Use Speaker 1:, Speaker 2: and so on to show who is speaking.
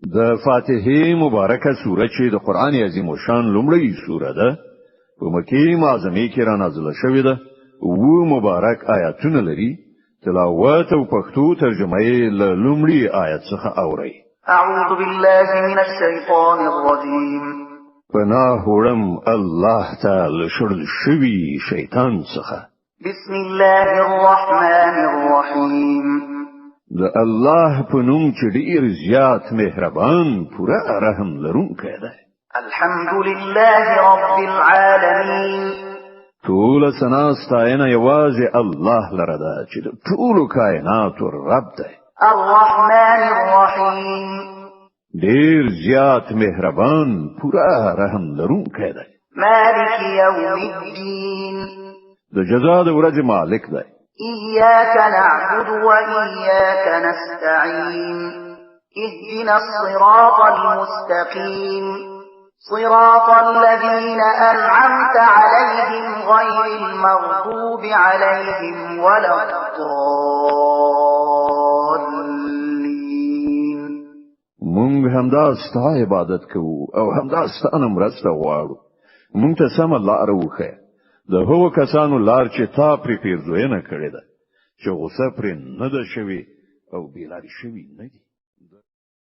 Speaker 1: د فاتحه مبارکه سوره چې د قران عظیم شان لومړی سوره ده په مکه معظمه کې را نازله شوې ده او مبارک آیاتونه لري تلاوت او پښتو ترجمه یې له لومړي آیت څخه اوري
Speaker 2: اعوذ بالله من الشیطان الرجیم
Speaker 1: پناه وړم الله تعالی شړل شوی شیطان څخه
Speaker 2: بسم الله الرحمن الرحیم
Speaker 1: د الله په نوم چې ډیر زیات مهربان پوره رحم لرونکی دی
Speaker 2: الحمد لله رب العالمین
Speaker 1: ټول ثنا ستاینه یوازې الله لره ده چې د ټول کائنات رب دی
Speaker 2: الرحمن الرحیم
Speaker 1: ډیر زیات مهربان پوره رحم لرونکی دی
Speaker 2: مالک یوم الدین
Speaker 1: د جزا د ورځې مالک دی
Speaker 2: إياك نعبد وإياك نستعين اهدنا الصراط المستقيم صراط الذين أنعمت عليهم غير المغضوب عليهم ولا الضالين
Speaker 1: مونږ همدا ستا عبادت کوو او همدا ستانه مرسته غواړو مونږ ته سم لار وښیه د هغو کسانو لار چې تا پرې پیرزوینه کړې ده چې غوسه پرې نه ده شوې او بېلارې شوي نه دي